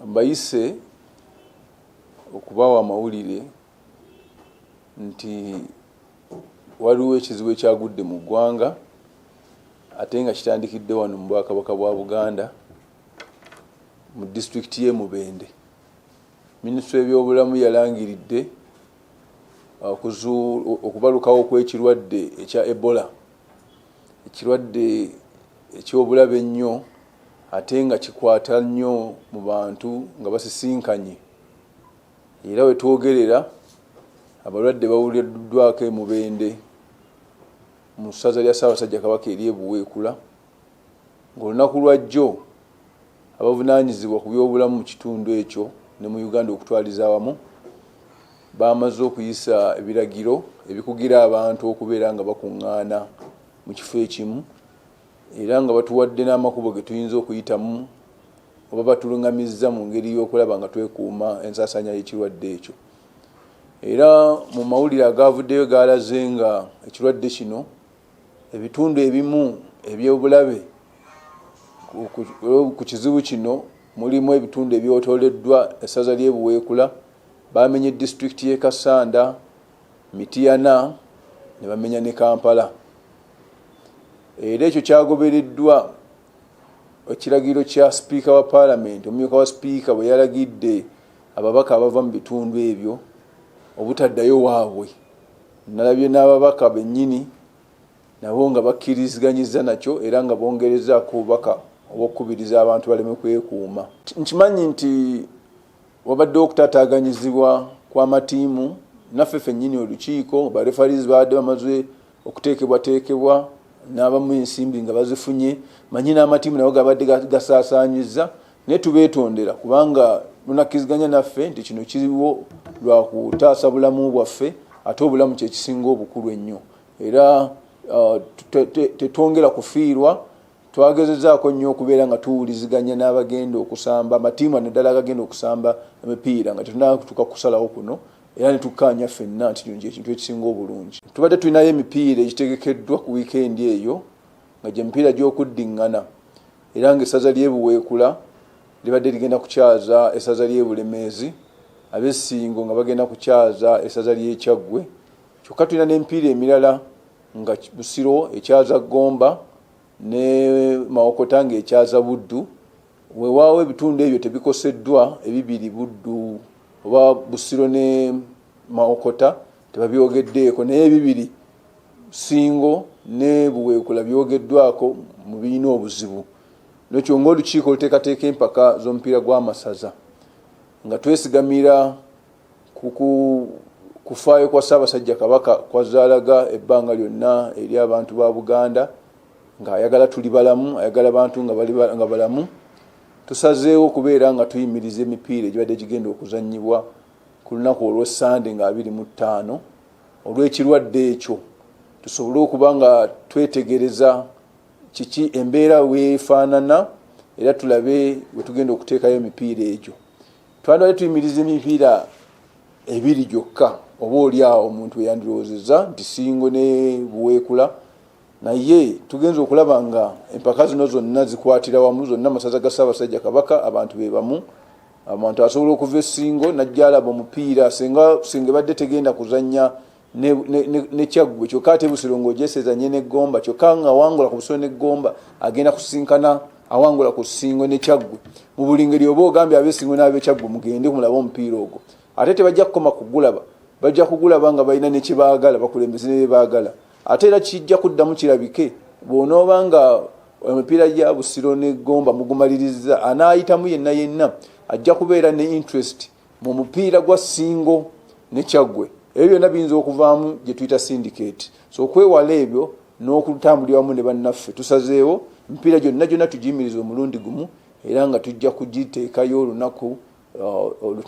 mbayise okubawa amawulire nti waliwo ekizibu ekyagudde mu ggwanga ate nga kitandikidde wano mu Bwakabaka bwa Buganda mu disitulikiti y'e Mubende. Minisitule y'ebyobulamu yalangiridde okubalukawo kw'ekirwadde ekya Ebola, ekirwadde eky'obulabe ennyo ate nga kikwata nnyo mu bantu nga basisinkanye. Era we twogerera abalwadde bawuliddwako e Mubende mu ssaza lya Ssaabasajja Kabaka ery'e Buweekula, ng'olunaku lwa jjo abavunaanyizibwa ku byobulamu mu kitundu ekyo ne mu Uganda okutwaliza awamu bamaze okuyisa ebiragiro ebikugira abantu okubeera nga bakuŋŋaana mu kifo ekimu, era nga batuwadde n'amakubo ge tuyinza okuyitamu oba batuluŋŋamizza mu ngeri y'okulaba nga twekuuma ensaasaanya y'ekirwadde ekyo. Era mu mawulire agaavuddeyo gaalaze nga ekirwadde kino ebitundu ebimu eby'obulabe ku kizibu kino mulimu ebitundu ebyotooleddwa essaza ly'e Buweekula, bamenye disitulikiti y'e Kasanda, Mityana ne bamenya ne Kampala. Era ekyo kyagobereddwa ekiragiro kya sipiika wa paalamenti, omumyuka wa sipiika bwe yalagidde ababaka abava mu bitundu ebyo obutaddayo waabwe. Nalabye n'ababaka bennyini nabo nga bakkiriziganyiza nakyo era nga bongerezaako obubaka obw'okukubiriza abantu baleme kwekuuma. Nkimanyi nti wabadde okutaataaganyizibwa kw'amatiimu, naffe ffennyini olukiiko barefarizi baadde bamaze okuteekebwateekebwa n'abamu ensimbi nga bazifunye, manyi n'amatiimu nago gabadde gasaasaanyizza, naye tubeetondera kubanga lunakkiriziganya naffe nti kino kiriwo lwa kutaasa bulamu bwaffe, ate obulamu kye kisinga obukulu ennyo. Era tetwongera kufiirwa, twagezezaako nnyo okubeera nga tuwuliziganya n'abagenda okusamba amatiimu naddala agagenda okusamba emipiira nga tetunatuuka kusalawo kuno, era ne tukkaanya ffenna nti kino ekintu ekisinga obulungi. Tubadde tulinayo emipiira egitegekeddwa ku wiikendi eyo nga gy'emipiira gy'okuddiŋŋana, era ng'essaza ly'e Buweekula libadde ligenda kukyaza essaza ly'e Bulemeezi, ab'Essingo nga bagenda kukyaza essaza ly'e Kyaggwe. Kyokka tulina n'emipiira emirala nga Busiro ekyaza Gomba ne Mawokota ng'ekyaza Buddu. Weewaawo ebitundu ebyo tebikoseddwa, ebibiri Buddu oba Busiro ne Mawokota tebabyogeddeeko, naye ebibiri Ssingo ne Buweekula byogeddwako mu birina obuzibu. Nekyo ng'olukiiko oluteekateeka empaka z'omupiira gw'amasaza nga twesigamira kufaayo kwa Ssaabasajja Kabaka kwazaalaga ebbanga lyonna eri abantu ba Buganda, ng'ayagala tuli balamu, ayagala abantu nga balamu. Tusazeewo okubeera nga tuyimiriza emipiira egibadde gigenda okuzannyibwa ku lunaku olw'Essande nga 25 olw'ekirwadde ekyo, tusobole okuba nga twetegereza kiki embeera weefaanana era tulabe bwe tugenda okuteekayo emipiira egyo. Twandibadde tuyimiriza emipiira ebiri gyokka, oba oli awo omuntu weyandiroozezza nti Ssingo ne Buweekula, naye tugenza okulaba nga empaka zino zonna zikwatira wamu, zonna amasaza ga Ssaabasajja Kabaka, abantu be bamu. Abantu asobola okuva e Ssingo najja alaba omupiira singa badde tegenda kuzannya ne Kyaggwe, kyokka ate Busiro ng'ogyesezanye ne Gomba, kyokka nga awangula ku Busiro ne Gomba agenda kusinkana awangula ku Ssingo ne Kyaggwe. Mu buli ngeri oba ogambye ab'Essingo n'ab'Ekyaggwe mugende kumulaba omupiira ogwo. Ate tebajja kukoma kugulaba, bajja kugulaba nga balina ne kye baagala, bakulembeze ne baagala. Ate era kijja kuddamu kirabike bw'onooba nga emipiira gya Busiro ne Gomba mugumaliriza, anaayitamu yenna ajja kubeera ne interest mu mupiira gwa Ssingo ne Kyaggwe. Ebyo byonna biyinza okuvaamu gye tuyita syndicate. So okwewala ebyo n'okutambulira wamu ne bannaffe tusazeewo emipiira gyonna tugiyimiriza omulundi gumu, era nga tujja kugiteekayo olunaku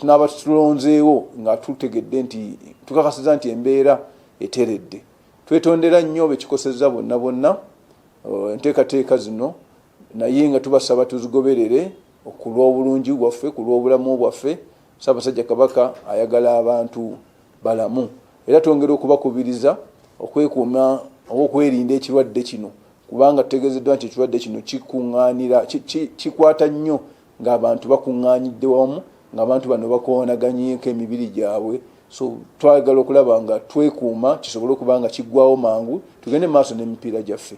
tunaaba tulonzeewo nga tutegedde nti tukakasiza nti embeera eteredde. Twetondera nnyo bekikosezza bonna enteekateeka zino, naye nga tubasaba tuzigoberere okulwa obulungi bwaffe, kulwa obulamu bwaffe. Ssaabasajja Kabaka ayagala abantu balamu, era twongera okubakubiriza okwekuuma oba okwerinda ekirwadde kino, kubanga tutegeezeddwa nti ekirwadde kino kikuŋŋaanira kikwata nnyo ng'abantu bakuŋŋaanyidde wamu ng'abantu bano bakoonaganyeko emibiri gyabwe. So twagala okulaba nga twekuuma kisobole okuba nga kiggwawo mangu tugende maaso n'emipiira gyaffe.